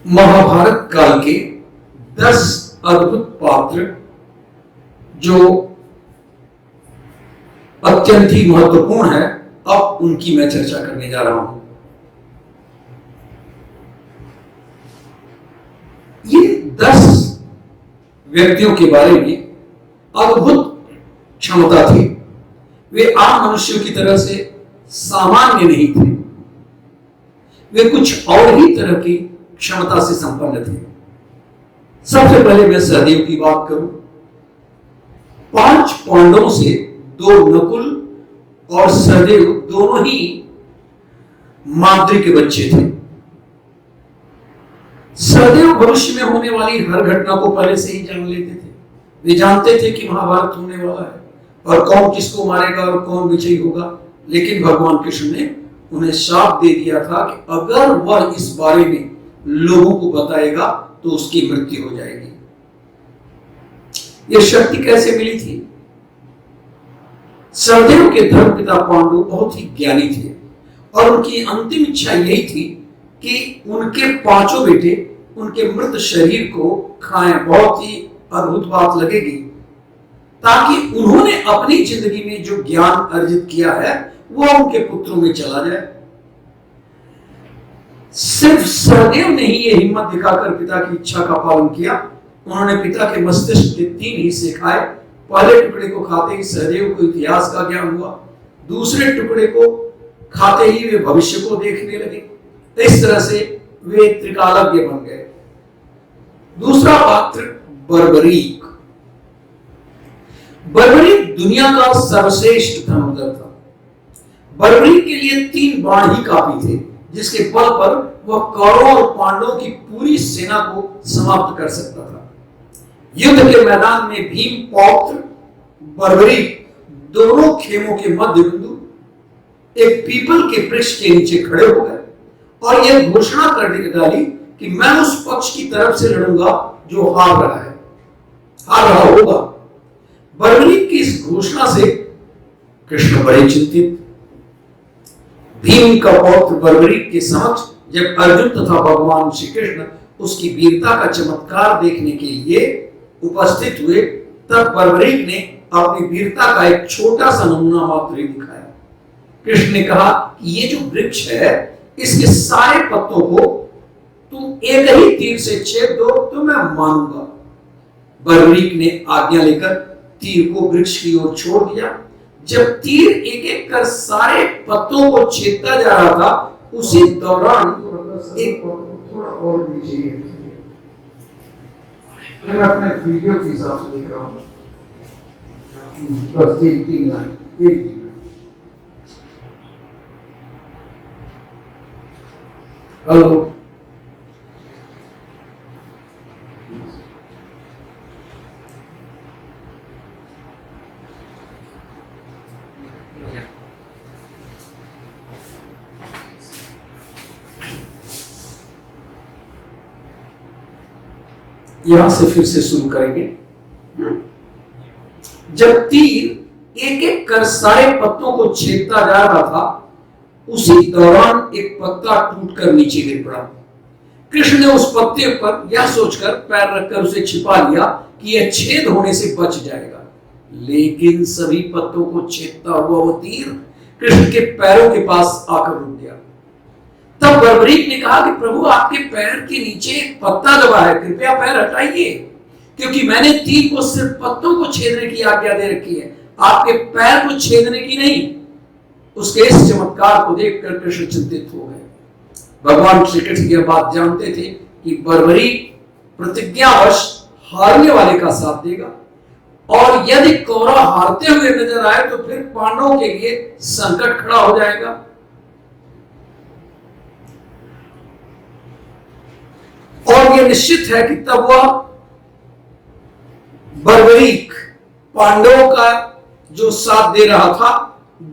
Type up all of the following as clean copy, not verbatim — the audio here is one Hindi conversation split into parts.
महाभारत काल के 10 अद्भुत पात्र जो अत्यंत ही महत्वपूर्ण है, अब उनकी मैं चर्चा करने जा रहा हूं। ये 10 व्यक्तियों के बारे में अद्भुत क्षमता थी। वे आम मनुष्यों की तरह से सामान्य नहीं थे, वे कुछ और ही तरह की क्षमता से संपन्न थे। सबसे पहले मैं सहदेव की बात करूं। 5 पांडवों से 2 नकुल और सहदेव दोनों ही माद्री के बच्चे थे। सहदेव भविष्य में होने वाली हर घटना को पहले से ही जान लेते थे। वे जानते थे कि महाभारत होने वाला है और कौन किसको मारेगा और कौन विजयी होगा। लेकिन भगवान कृष्ण ने उन्हें शाप दे दिया था कि अगर वह इस बारे में लोगों को बताएगा तो उसकी मृत्यु हो जाएगी। यह शक्ति कैसे मिली थी? सहदेव के धर्मपिता पांडु बहुत ही ज्ञानी थे और उनकी अंतिम इच्छा यही थी कि उनके 5 बेटे उनके मृत शरीर को खाएं। बहुत ही अद्भुत बात लगेगी, ताकि उन्होंने अपनी जिंदगी में जो ज्ञान अर्जित किया है वह उनके पुत्रों में चला जाए। सिर्फ सहदेव ने ही यह हिम्मत दिखाकर पिता की इच्छा का पालन किया। उन्होंने पिता के मस्तिष्क के 3 हिस्से खाए। पहले टुकड़े को खाते ही सहदेव को इतिहास का ज्ञान हुआ। दूसरे टुकड़े को खाते ही वे भविष्य को देखने लगे। इस तरह से वे त्रिकालज्ञ बन गए। दूसरा पात्र बर्बरीक। बर्बरीक दुनिया का सर्वश्रेष्ठ धनुर्धर था। बर्बरीक के लिए 3 बाण ही काफी थे, जिसके बल पर वह कौरवों और पांडवों की पूरी सेना को समाप्त कर सकता था। युद्ध के मैदान में भीम पौत्र बर्बरीक दोनों खेमों के मध्य बिंदु एक पीपल के वृक्ष के नीचे खड़े हो गए और यह घोषणा कर डाली कि मैं उस पक्ष की तरफ से लड़ूंगा जो हार रहा होगा। बर्बरीक की इस घोषणा से कृष्ण बड़े चिंतित। भीम का पौत्र बर्बरीक के समक्ष जब अर्जुन तथा भगवान श्री कृष्ण उसकी वीरता का चमत्कार देखने के लिए उपस्थित हुए, तब बर्बरीक ने अपनी वीरता का एक छोटा सा नमूना मात्र ही दिखाया। कृष्ण ने कहा कि ये जो वृक्ष है, इसके सारे पत्तों को तुम एक ही तीर से छेद दो तो मैं मानूंगा। बर्बरीक ने आज्ञा लेकर तीर को वृक्ष की ओर छोड़ दिया। जब तीर एक एक कर सारे पत्तों को छेदता जा रहा था, उसी दौरान एक थोड़ा और नीचे मैं अपने वीडियो के हिसाब से देख रहा हूं। बस 3 लाइन हेलो। यहां से फिर से शुरू करेंगे। जब तीर एक एक कर सारे पत्तों को छेदता जा रहा था, उसी दौरान एक पत्ता टूटकर नीचे गिर पड़ा। कृष्ण ने उस पत्ते पर यह सोचकर पैर रखकर उसे छिपा लिया कि यह छेद होने से बच जाएगा। लेकिन सभी पत्तों को छेदता हुआ वो तीर कृष्ण के पैरों के पास आकर रुक गया। तब बर्बरीक ने कहा कि प्रभु, आपके पैर के नीचे एक पत्ता दबा है, कृपया पैर हटाइए, क्योंकि मैंने तीर को सिर्फ पत्तों को छेदने की आज्ञा दे रखी है, आपके पैर को छेदने की नहीं। उसके इस चमत्कार को देखकर कृष्ण चिंतित हो गए। भगवान श्री कृष्ण यह बात जानते थे कि बर्बरीक प्रतिज्ञावश हारने वाले का साथ देगा और यदि कौरव हारते हुए नजर आए तो फिर पांडवों के लिए संकट खड़ा हो जाएगा। और यह निश्चित है कि तब वह बर्बरीक पांडवों का जो साथ दे रहा था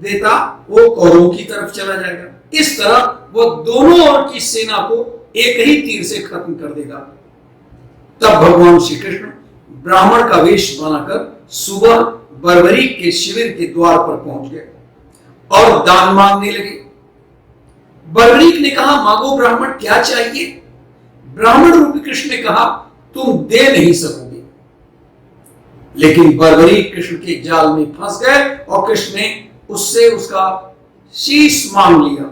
देता वो कौरवों की तरफ चला जाएगा। इस तरह वह दोनों ओर की सेना को एक ही तीर से खत्म कर देगा। तब भगवान श्री कृष्ण ब्राह्मण का वेश बनाकर सुबह बर्बरीक के शिविर के द्वार पर पहुंच गए और दान मांगने लगे। बर्बरीक ने कहा, मांगो ब्राह्मण, क्या चाहिए? ब्राह्मण रूपी कृष्ण ने कहा, तुम दे नहीं सकोगे। लेकिन बर्बरीक कृष्ण के जाल में फंस गए और कृष्ण ने उससे उसका शीश मांग लिया।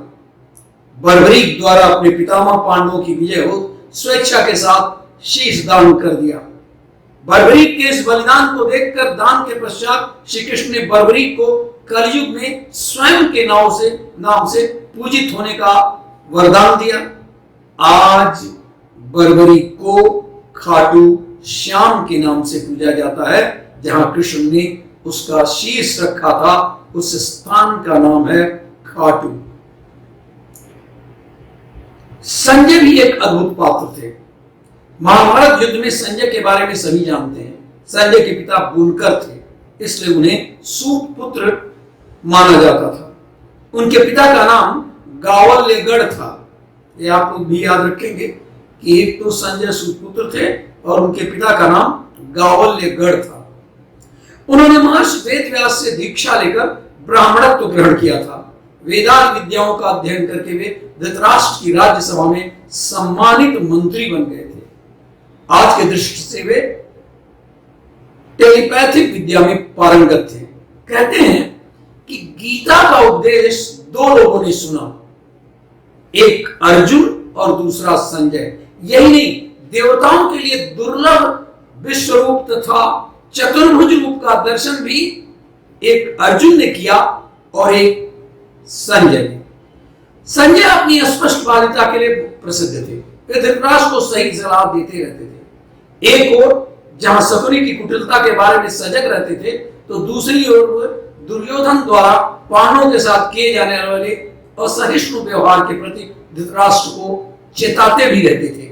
बर्बरीक द्वारा अपने पितामह पांडवों की विजय हो स्वेच्छा के साथ शीश दान कर दिया। बर्बरीक के इस बलिदान को देखकर दान के पश्चात श्री कृष्ण ने बर्बरीक को कलयुग में स्वयं के नाम से पूजित होने का वरदान दिया। आज बर्बरीक को खाटू श्याम के नाम से पूजा जाता है। जहां कृष्ण ने उसका शीश रखा था उस स्थान का नाम है खाटू। संजय भी एक अद्भुत पात्र थे। महाभारत युद्ध में संजय के बारे में सभी जानते हैं। संजय के पिता बुनकर थे, इसलिए उन्हें सूतपुत्र माना जाता था। उनके पिता का नाम गावल्यगढ़ था। ये आप लोग भी याद रखेंगे कि एक तो संजय सूतपुत्र थे और उनके पिता का नाम गावल्यगढ़ था। उन्होंने महर्षि वेदव्यास से दीक्षा लेकर ब्राह्मणत्व ग्रहण किया था। वेदांत विद्याओं का अध्ययन करके वे धृतराष्ट्र की राज्यसभा में सम्मानित मंत्री बन गए थे। आज के दृष्टि से वे टेलीपैथिक विद्या में पारंगत थे। कहते हैं कि गीता का उपदेश दो लोगों ने सुना, एक अर्जुन और दूसरा संजय। यही नहीं, देवताओं के लिए दुर्लभ विश्वरूप तथा चतुर्भुज रूप का दर्शन भी एक अर्जुन ने किया और एक संजय ने। संजय अपनी स्पष्टवादिता के लिए प्रसिद्ध थे। वे धृतराष्ट्र को सही सलाह देते रहते थे। एक ओर जहां शकुनी की कुटिलता के बारे में सजग रहते थे, तो दूसरी ओर दुर्योधन द्वारा पांडवों के साथ किए जाने वाले असहिष्णु व्यवहार के प्रति धृतराष्ट्र को चेताते भी रहते थे।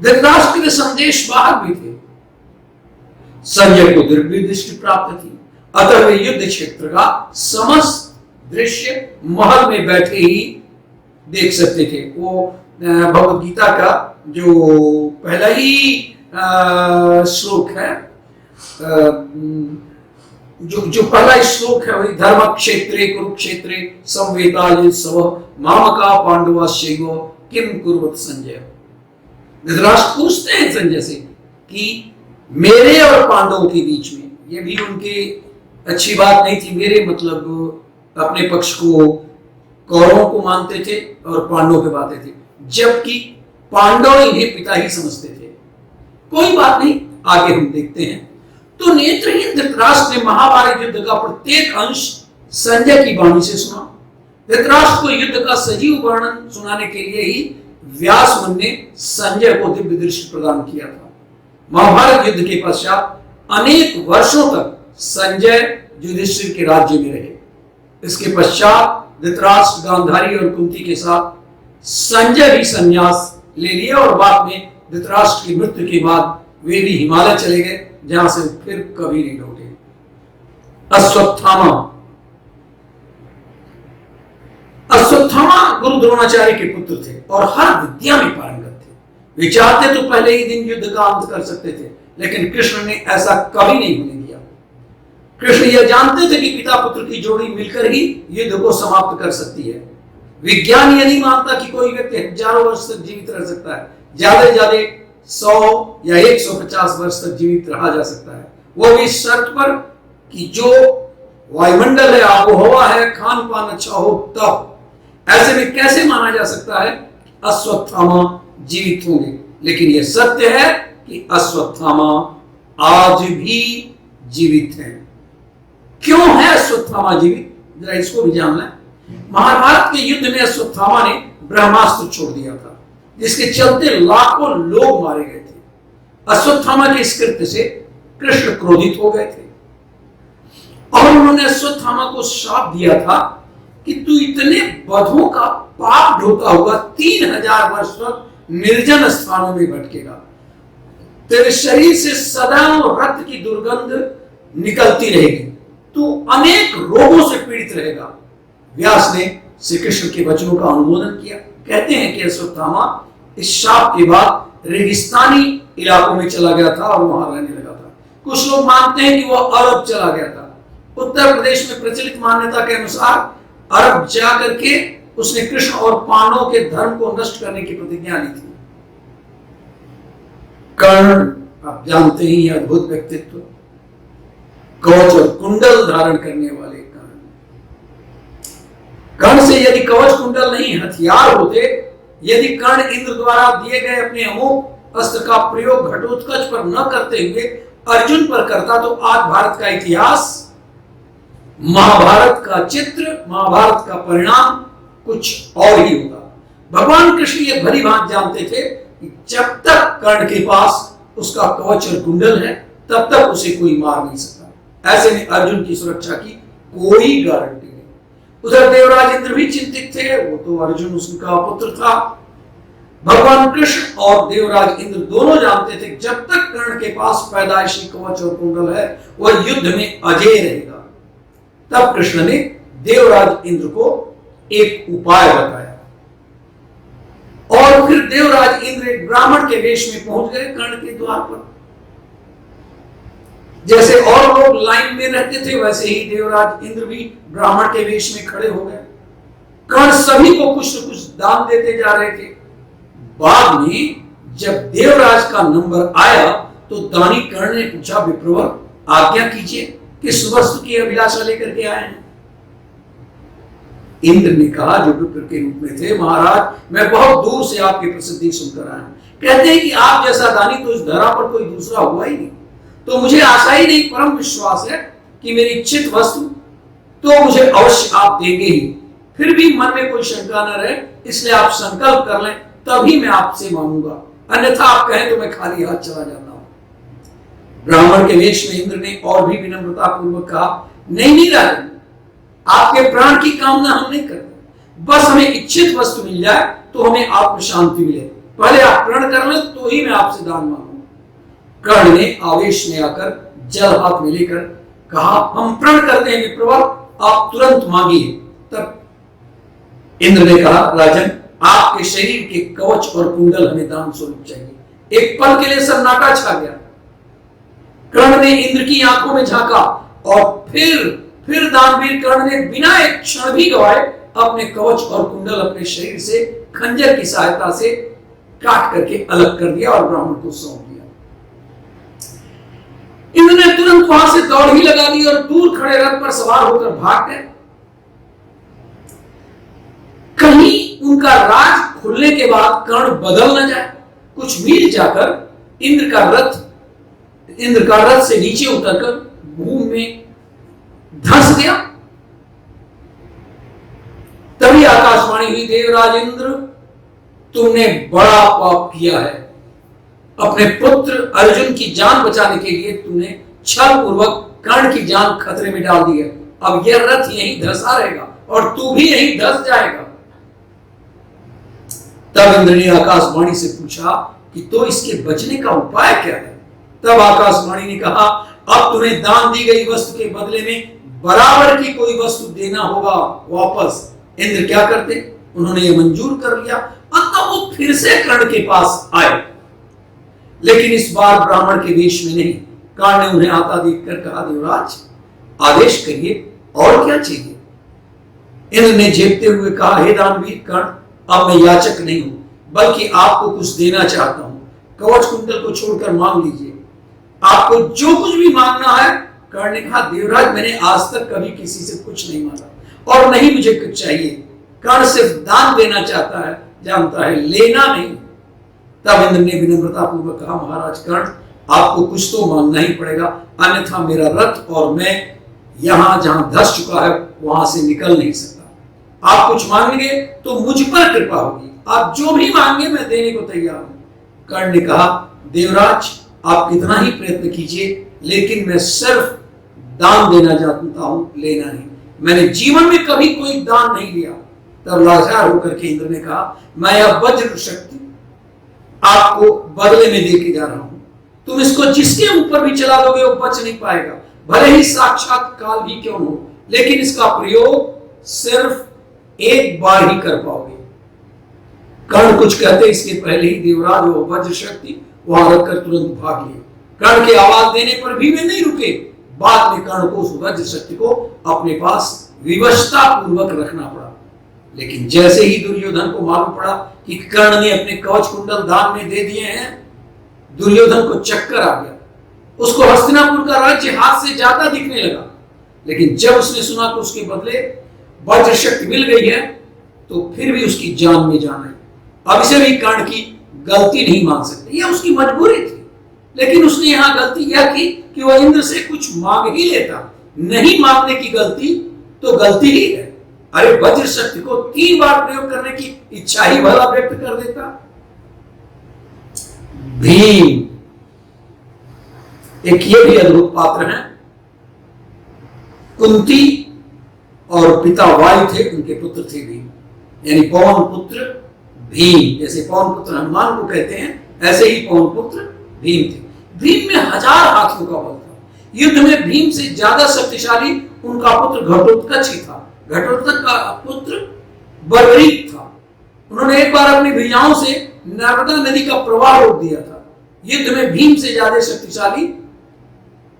धृतराष्ट्र के संदेश वाहक भी थे। संजय को दिव्य दृष्टि प्राप्त थी, अतः वे युद्ध क्षेत्र का समस्त दृश्य महल में बैठे ही देख सकते थे। वो भगवद गीता का जो पहला ही श्लोक है, जो पहला श्लोक है वही धर्म क्षेत्रे कुरुक्षेत्रे संवेतायुत्सव मामका पांडवाश्चैव किम कुर्वत संजय। धृतराष्ट्र पूछते हैं संजय से कि मेरे और पांडवों के बीच में, ये भी उनकी अच्छी बात नहीं थी। मेरे मतलब अपने पक्ष को कौरवों को मानते थे और पांडवों के बातें थे, जबकि पांडव इन्हें पिता ही समझते थे। कोई बात नहीं, आगे हम देखते हैं। तो नेत्रहीन धृतराष्ट्र ने महाभारत युद्ध का प्रत्येक अंश संजय की वाणी से सुना। धृतराष्ट्र को युद्ध का सजीव वर्णन सुनाने के लिए ही व्यास मुनि ने संजय को दिव्य दृष्टि प्रदान किया था। महाभारत युद्ध के पश्चात अनेक वर्षों तक संजय युधिष्ठिर के राज्य में रहे। इसके पश्चात धृतराष्ट्र, गांधारी और कुंती के साथ संजय भी संन्यास ले लिया और बाद में धृतराष्ट्र की मृत्यु के बाद वे भी हिमालय चले गए, जहां से फिर कभी नहीं लौटे। अश्वत्थामा गुरु द्रोणाचार्य के पुत्र थे और हर विद्या में पारंगत थे। वे चाहते तो पहले ही दिन युद्ध का अंत कर सकते थे, लेकिन कृष्ण ने ऐसा कभी नहीं होने दिया। कृष्ण यह जानते थे कि पिता पुत्र की जोड़ी मिलकर ही युद्ध को समाप्त कर सकती है। विज्ञान यह नहीं मानता कि कोई व्यक्ति हजारों वर्ष तक जीवित रह सकता है। ज्यादा से ज्यादा 100 या 150 वर्ष तक जीवित रहा जा सकता है, वो भी इस शर्त पर कि जो वायुमंडल है, आबोहवा है, खान पान अच्छा हो तब। ऐसे में कैसे माना जा सकता है अश्वत्थामा जीवित होंगे? लेकिन यह सत्य है कि अश्वत्थामा आज भी जीवित है। क्यों है अश्वत्थामा जीवित, जरा इसको भी जानना है। महाभारत के युद्ध में अश्वत्थामा ने ब्रह्मास्त्र छोड़ दिया था, जिसके चलते लाखों लोग मारे गए थे। अश्वत्थामा के इस कृत्य से कृष्ण क्रोधित हो गए थे और उन्होंने अश्वत्थामा को श्राप दिया था कि तू इतने बधों का पाप ढोता हुआ 3000 वर्ष तक निर्जन स्थानों में भटकेगा। तेरे शरीर से सदा रक्त की दुर्गंध निकलती रहेगी, तू अनेक रोगों से पीड़ित रहेगा। व्यास ने श्री कृष्ण के वचनों का अनुमोदन किया। कहते हैं कि अश्वत्थामा इस शाप के बाद रेगिस्तानी इलाकों में चला गया था और वहां रहने लगा था। कुछ लोग मानते हैं कि वह अरब चला गया था। उत्तर प्रदेश में प्रचलित मान्यता के अनुसार अरब जाकर के उसने कृष्ण और पांडवों के धर्म को नष्ट करने की प्रतिज्ञा ली थी। कर्ण आप जानते ही अद्भुत व्यक्तित्व, कवच और कुंडल धारण करने वाले कर्ण। कर्ण से यदि कवच कुंडल नहीं हथियार होते, यदि कर्ण इंद्र द्वारा दिए गए अपने अमोघ अस्त्र का प्रयोग घटोत्कच पर न करते हुए अर्जुन पर करता, तो आज भारत का इतिहास, महाभारत का चित्र, महाभारत का परिणाम कुछ और ही होगा। भगवान कृष्ण ये भली भांति जानते थे कि जब तक कर्ण के पास उसका कवच और कुंडल है, तब तक उसे कोई मार नहीं सकता। ऐसे में अर्जुन की सुरक्षा की कोई गारंटी नहीं। उधर देवराज इंद्र भी चिंतित थे, वो तो अर्जुन उसका पुत्र था। भगवान कृष्ण और देवराज इंद्र दोनों जानते थे जब तक कर्ण के पास पैदाइशी कवच और कुंडल है, वह युद्ध में अजय रहेगा। तब कृष्ण ने देवराज इंद्र को एक उपाय बताया और फिर देवराज इंद्र एक ब्राह्मण के वेश में पहुंच गए कर्ण के द्वार पर। जैसे और लोग लाइन में रहते थे, वैसे ही देवराज इंद्र भी ब्राह्मण के वेश में खड़े हो गए। कर्ण सभी को कुछ न कुछ दान देते जा रहे थे। बाद में जब देवराज का नंबर आया तो दानी कर्ण ने पूछा, विप्रवर आज्ञा कीजिए, किस वस्तु की अभिलाषा लेकर के आए हैं? इंद्र ने कहा, जो विप्र के रूप में थे, महाराज मैं बहुत दूर से आपकी प्रसिद्धि सुनकर आया हूं। कहते हैं कि आप जैसा दानी तो इस धरा पर कोई दूसरा हुआ ही नहीं। तो मुझे आशा ही नहीं, परम विश्वास है कि मेरी इच्छित वस्तु तो मुझे अवश्य आप देंगे ही। फिर भी मन में कोई शंका न रहे, इसलिए आप संकल्प कर लें, तभी मैं आपसे मांगूंगा, अन्यथा आप कहें तो मैं खाली हाथ चला जाता हूं। ब्राह्मण के वेश में इंद्र ने और भी विनम्रता पूर्वक कहा, नहीं राजन, आपके प्राण की कामना हम नहीं करते, बस हमें इच्छित वस्तु मिल जाए तो हमें आत्म शांति मिले। पहले आप प्रण कर लें तो ही मैं आपसे दान मांगूंगा। कर्ण ने आवेश में आकर जल हाथ में लेकर कहा, हम प्रण करते हैं विप्रवर, आप तुरंत मांगिए। तब इंद्र ने कहा, राजन आपके शरीर के कवच और कुंडल हमें दान स्वरूप चाहिए। एक पल के लिए सन्नाटा छा गया। कर्ण ने इंद्र की आंखों में झांका और फिर दानवीर कर्ण ने बिना एक क्षण भी गवाए अपने कवच और कुंडल अपने शरीर से खंजर की सहायता से काट करके अलग कर दिया और ब्राह्मण को सौंप दिया। इंद्र ने तुरंत वहां से दौड़ ही लगा दी और दूर खड़े रथ पर सवार होकर भाग गए। कहीं उनका राज खुलने के बाद कर्ण बदल न जाए। कुछ मील जाकर इंद्र का रथ से नीचे उतरकर भूमि में धंस गया। तभी आकाशवाणी हुई, देवराज इंद्र तुमने बड़ा पाप किया है। अपने पुत्र अर्जुन की जान बचाने के लिए तुमने छल पूर्वक कर्ण की जान खतरे में डाल दी है। अब यह रथ यहीं धंसा रहेगा और तू भी यहीं धंस जाएगा। तब इंद्र ने आकाशवाणी से पूछा कि तो इसके बचने का उपाय क्या है? तब आकाशवाणी ने कहा, अब तुम्हें दान दी गई वस्तु के बदले में बराबर की कोई वस्तु देना होगा वापस। इंद्र क्या करते? उन्होंने ये मंजूर कर लिया। अतः वो फिर से कर्ण के पास आए, लेकिन इस बार ब्राह्मण के वेश में नहीं। कर्ण ने उन्हें आता देखकर कहा, देवराज आदेश करिए, और क्या चाहिए? इंद्र ने झेपते हुए कहा, हे दानवीर कर्ण, अब मैं याचक नहीं हूं, बल्कि आपको कुछ देना चाहता हूं। कवच कुंडल को छोड़कर मांग लीजिए, आपको जो कुछ भी मांगना है। कर्ण ने कहा, देवराज मैंने आज तक कभी किसी से कुछ नहीं मांगा और नहीं मुझे कुछ चाहिए। कर्ण सिर्फ दान देना चाहता है, जानता है लेना नहीं। तब इंद्र ने विनम्रता पूर्वक कहा, महाराज कर्ण, आपको कुछ तो मांगना ही पड़ेगा, अन्यथा मेरा रथ और मैं यहां जहां धस चुका है वहां से निकल नहीं सकता। आप कुछ मांगेंगे तो मुझ पर कृपा होगी, आप जो भी मांगे मैं देने को तैयार हूं। कर्ण ने कहा, देवराज आप कितना ही प्रयत्न कीजिए, लेकिन मैं सिर्फ दान देना चाहता हूं, लेना नहीं। मैंने जीवन में कभी कोई दान नहीं लिया। तब लाचार होकर के इंद्र ने कहा, मैं अब वज्र शक्ति आपको बदले में देके जा रहा हूं। तुम इसको जिसके ऊपर भी चला दोगे वो बच नहीं पाएगा, भले ही साक्षात काल भी क्यों हो, लेकिन इसका प्रयोग सिर्फ एक बार ही कर पाओगे। कर्ण कुछ कहते इसके पहले ही देवराज वो वज्र शक्ति वहां रखकर तुरंत भाग लिए। कर्ण के आवाज देने पर भी वे नहीं रुके। बाद में कर्ण को उस वज्र शक्ति को अपने पास विवशता पूर्वक रखना पड़ा। लेकिन जैसे ही दुर्योधन को मालूम पड़ा कि कर्ण ने अपने कवच कुंडल दान में दे दिए हैं, दुर्योधन को चक्कर आ गया। उसको हस्तिनापुर का राज्य हाथ से जाता दिखने लगा, लेकिन जब उसने सुना कि उसके बदले वज्र शक्ति मिल गई है तो फिर भी उसकी जान में जान आई। अब इसे भी कर्ण की गलती नहीं मान सकते, यह उसकी मजबूरी थी। लेकिन उसने यहां गलती यह की कि वह इंद्र से कुछ मांग ही लेता। नहीं मांगने की गलती तो गलती ही है। अरे वज्र शक्ति को 3 बार प्रयोग करने की इच्छा ही भला व्यक्त कर देता। भीम एक ये भी अद्भुत पात्र है। कुंती और पिता वायु थे, उनके पुत्र थे भीम, यानी पवन पुत्र भीम। जैसे पवन पुत्र हनुमान को कहते हैं, ऐसे ही पवन पुत्र भीम थे। भीम में 1000 हाथियों का बल था। युद्ध में भीम से ज्यादा शक्तिशाली उनका पुत्र घटोत्कच ही था। घटोत्कच का पुत्र बर्बरीक था। उन्होंने एक बार अपनी भुजाओं से नर्मदा नदी का प्रवाह रोक दिया था। युद्ध में भीम से ज्यादा शक्तिशाली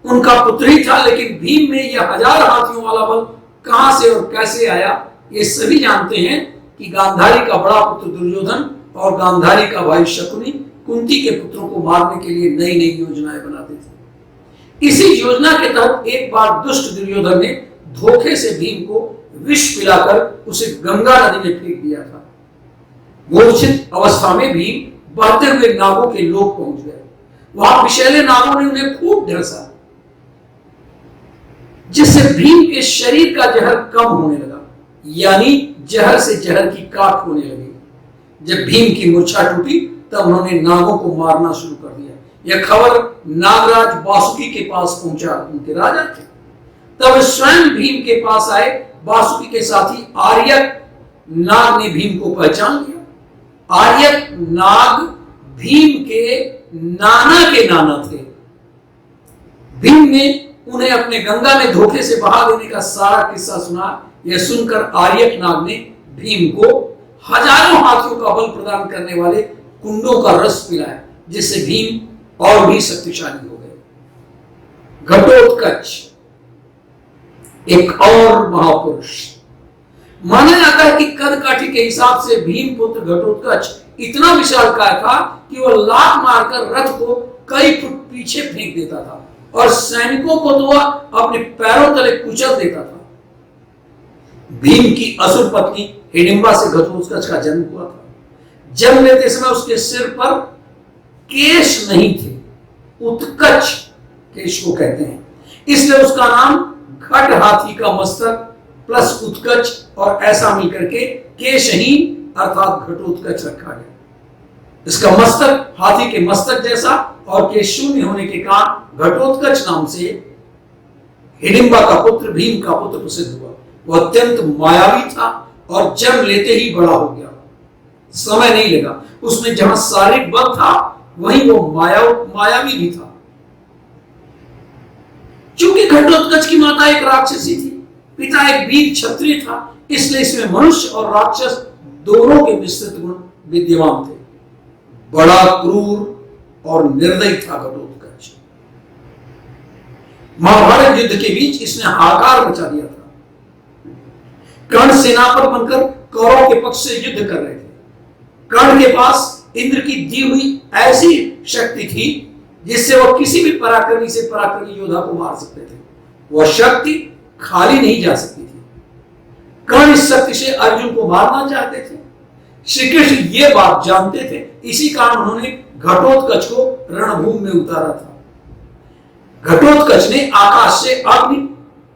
उनका पुत्र ही था, लेकिन भीम में यह 1000 हाथियों वाला बल कहां से और कैसे आया, ये सभी जानते हैं कि गांधारी का बड़ा पुत्र दुर्योधन और गांधारी का भाई शकुनी कुंती के पुत्रों को मारने के लिए नई नई योजनाएं बनाते थे। इसी योजना के तहत एक बार दुष्ट दुर्योधन ने धोखे से भीम को विष पिलाकर उसे गंगा नदी में फेंक दिया था। मूर्छित अवस्था में भीम बहते हुए नागों के लोक पहुंच गए। वहां विषैले नागों ने उन्हें खूब ढसा, जिससे भीम के शरीर का जहर कम होने लगा, यानी जहर से जहर की काट होने लगी। जब भीम की मूर्छा टूटी तब उन्होंने नागों को मारना शुरू कर दिया। यह खबर नागराज वासुकी के पास पहुंचा, उनके राजा थे। तब स्वयं भीम के पास आए। वासुकी के साथी आर्यक नाग ने भीम को पहचान लिया। आर्यक नाग भीम के नाना थे। भीम ने उन्हें अपने गंगा में धोखे से बहा देने का सारा किस्सा सुना। यह सुनकर आर्यक नाग ने भीम को हजारों हाथियों का बल प्रदान करने वाले कुंडों का रस पिलाया, जिससे भीम और भी शक्तिशाली हो गए। घटोत्कच एक और महापुरुष माना जाता है कि कद काठी के हिसाब से भीम पुत्र घटोत्कच इतना विशालकाय था कि वह लात मारकर रथ को कई फुट पीछे फेंक देता था और सैनिकों को तो वह अपने पैरों तले कुचल देता था। भीम की असुर पत्नी हिडिंबा से घटोत्कच का जन्म हुआ था। जन्म लेते समय उसके सिर पर केश नहीं थे, उत्कच केश को कहते हैं, इसलिए उसका नाम घट हाथी का मस्तक प्लस उत्कच और ऐसा मिलकर के केशहीन अर्थात घटोत्कच रखा गया। इसका मस्तक हाथी के मस्तक जैसा और केश शून्य होने के कारण घटोत्कच नाम से हिडिंबा का पुत्र भीम का पुत्र प्रसिद्ध हुआ। वह अत्यंत मायावी था और जन्म लेते ही बड़ा हो गया। समय नहीं लगा, उसमें जहां शारीरिक बल था वहीं वो मायावी भी था। चूंकि घटोत्कच की माता एक राक्षसी थी, पिता एक वीर क्षत्रिय था, इसलिए इसमें मनुष्य और राक्षस दोनों के मिश्रित गुण विद्यमान थे। बड़ा क्रूर और निर्दयी था घटोत्कच। महाभारत युद्ध के बीच इसने हाहाकार मचा दिया था। कर्ण सेना पर बनकर कौरवों के पक्ष से युद्ध कर रहे थे। कर्ण के पास इंद्र की दी हुई ऐसी शक्ति थी जिससे वह किसी भी पराक्रमी से पराक्रमी योद्धा को मार सकते थे। वह शक्ति खाली नहीं जा सकती थी। कर्ण इस शक्ति से अर्जुन को मारना चाहते थे। श्री कृष्ण ये बात जानते थे, इसी कारण उन्होंने घटोत्कच को रणभूमि में उतारा था। घटोत्कच ने आकाश से अग्नि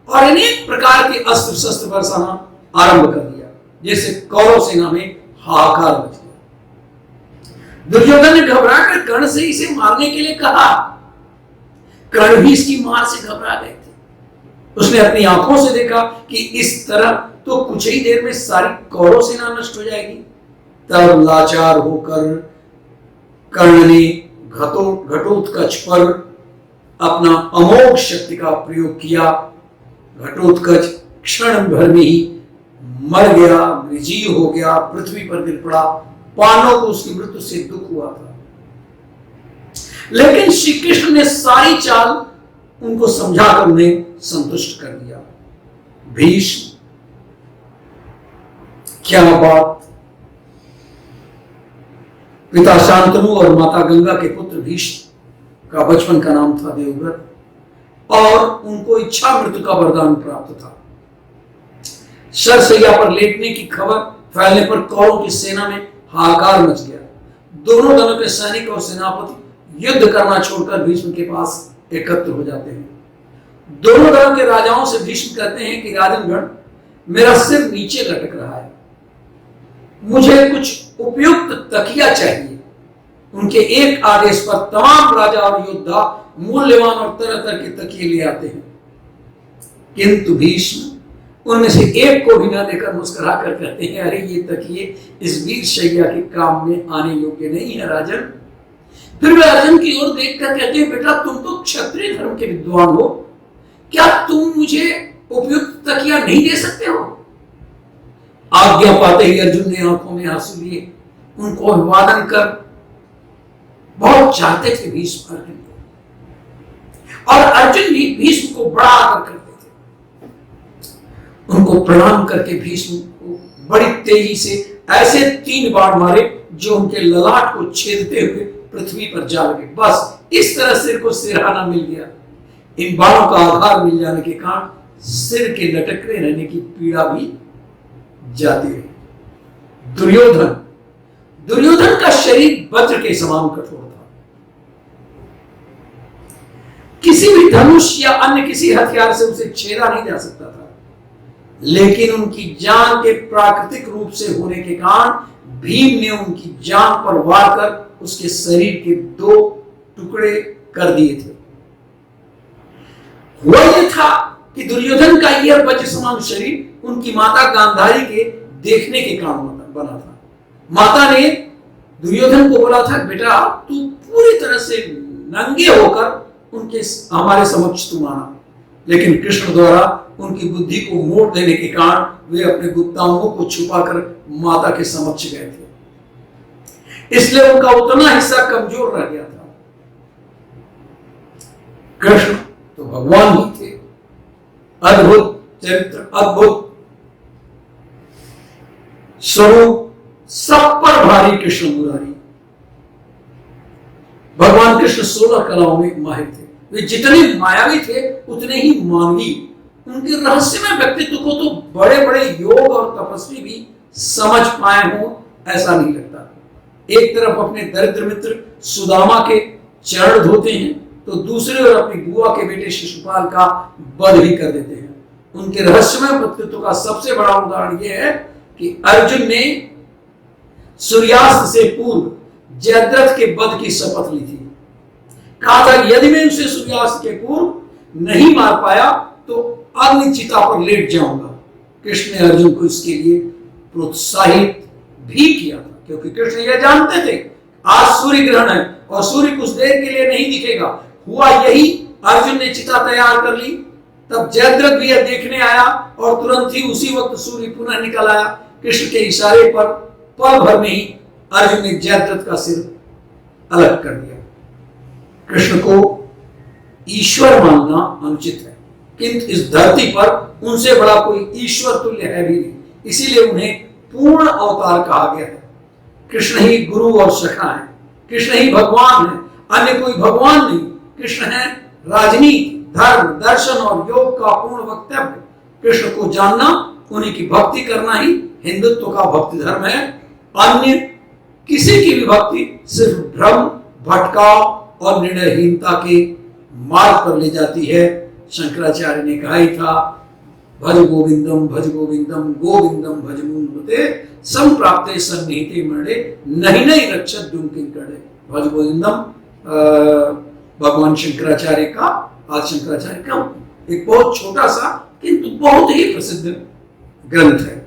और अनेक प्रकार के अस्त्र शस्त्र बरसाना आरंभ कर दिया, जिससे कौरव सेना में हाहाकार मच गया। दुर्योधन ने घबराकर कर्ण से इसे मारने के लिए कहा। कर्ण भी इसकी मार से घबरा गए थे। उसने अपनी आंखों से देखा कि इस तरह तो कुछ ही देर में सारी कौरव सेना नष्ट हो जाएगी। तब लाचार होकर कर्ण ने घटोत्कच पर अपना अमोघ शक्ति का प्रयोग किया। घटोत्कच क्षण भर में ही मर गया, निर्जीव हो गया, पृथ्वी पर गिर पड़ा। पांडवों को उसकी मृत्यु से दुख हुआ था, लेकिन श्री कृष्ण ने सारी चाल उनको समझाकर उन्हें संतुष्ट कर दिया। भीष्म, क्या बात! पिता शांतनु और माता गंगा के पुत्र भीष्म का बचपन का नाम था देवव्रत और उनको इच्छा मृत्यु का वरदान प्राप्त था। शरशैया पर लेटने की खबर फैलने पर कौरवों की सेना में हाहाकार मच गया। दोनों दलों के सैनिक और सेनापति युद्ध करना छोड़कर भीष्म के पास एकत्र हो जाते हैं। दोनों दलों के राजाओं से भीष्म कहते हैं कि राजनगण, मेरा सिर नीचे लटक रहा है, मुझे कुछ उपयुक्त तकिया चाहिए। उनके एक आदेश पर तमाम राजा और योद्धा मूल्यवान और तरह तरह के तकिए ले आते हैं, किंतु भीष्म उनमें से एक को भी न लेकर मुस्कुरा कर कहते हैं, अरे ये तकिए इस वीर शैया के काम में आने योग्य नहीं है राजन। फिर वे अर्जुन की ओर देखकर कहते हैं, बेटा तुम तो क्षत्रिय धर्म के विद्वान हो, क्या तुम मुझे उपयुक्त तकिया नहीं दे सकते हो? आज्ञा पाते ही अर्जुन ने आंखों में आंसू लिए उनको अभिवादन कर बहुत चाहते थे भीष्म अर्जुन को, और अर्जुन भी भीष्म को बड़ा आदर करते थे। उनको प्रणाम करके भीष्म को बड़ी तेजी से ऐसे 3 बाण मारे जो उनके ललाट को छेदते हुए पृथ्वी पर जा लगे। बस इस तरह सिर को सिरहाना मिल गया। इन बाणों का आधार मिल जाने के कारण सिर के लटकते रहने की पीड़ा भी जाती रही। दुर्योधन का शरीर वज्र के समान कठोर था। किसी भी धनुष या अन्य किसी हथियार से उसे छेदा नहीं जा सकता था, लेकिन उनकी जान के प्राकृतिक रूप से होने के कारण भीम ने उनकी जान पर वार कर उसके शरीर के 2 टुकड़े कर दिए थे। हुआ यह था कि दुर्योधन का यह वज्र समान शरीर उनकी माता गांधारी के देखने के कारण बना था। माता ने दुर्योधन को बोला था, बेटा तू पूरी तरह से नंगे होकर हमारे समक्ष तुम आना, लेकिन कृष्ण द्वारा उनकी बुद्धि को मोड़ देने के कारण वे अपने गुप्तांगों को छुपाकर माता के समक्ष गए थे, इसलिए उनका उतना हिस्सा कमजोर रह गया था। कृष्ण तो भगवान ही थे, अद्भुत चरित्र, अद्भुत स्वरूप, सब पर भारी कृष्ण मुरारी। भगवान कृष्ण 16 कलाओं में माहिर थे। वे जितने मायावी थे उतने ही मानवी। उनके रहस्यमय व्यक्तित्व को तो बड़े बड़े योग और तपस्वी भी समझ पाए हो ऐसा नहीं लगता। एक तरफ अपने दरिद्र मित्र सुदामा के चरण धोते हैं, तो दूसरी ओर अपनी बुआ के बेटे शिशुपाल का वध भी कर देते हैं। उनके रहस्यमय व्यक्तित्व का सबसे बड़ा उदाहरण यह है कि अर्जुन ने सूर्यास्त से पूर्व जयद्रथ के वध की शपथ ली थी। कहा था यदि मैं उसे सूर्यास्त के पूर्व नहीं मार पाया तो अग्नि चिता पर लेट जाऊंगा। कृष्ण ने अर्जुन को इसके लिए प्रोत्साहित भी किया था, क्योंकि कृष्ण यह जानते थे आज सूर्य ग्रहण है और सूर्य कुछ देर के लिए नहीं दिखेगा। हुआ यही, अर्जुन ने चिता तैयार कर ली, तब जयद्रथ भी यह देखने आया और तुरंत ही उसी वक्त सूर्य पुनः निकल आया। कृष्ण के इशारे पर पल भर में ही अर्जुन ने जयद्रथ का सिर अलग कर दिया। कृष्ण को ईश्वर मानना अनुचित है, किंतु इस धरती पर उनसे बड़ा कोई ईश्वर तुल्य है भी नहीं, इसीलिए उन्हें पूर्ण अवतार कहा गया है। कृष्ण ही गुरु और सखा है, कृष्ण ही भगवान है, अन्य कोई भगवान नहीं। कृष्ण है राजनीति, धर्म, दर्शन और योग का पूर्ण वक्तव्य। कृष्ण को जानना, उन्हीं की भक्ति करना ही हिंदुत्व का भक्ति धर्म है। अन्य किसी की भी भक्ति सिर्फ भ्रम, भटकाव और निर्णयहीनता के मार्ग पर ले जाती है। शंकराचार्य ने कहा ही था, भज गोविंदम गोविंदम भज मूलमते संप्राप्ते सन्निहिते मरणे नहीं नहीं रक्षत किंकरे। भज गोविंदम भगवान शंकराचार्य का, आदि शंकराचार्य का एक बहुत छोटा सा किंतु बहुत ही प्रसिद्ध ग्रंथ है।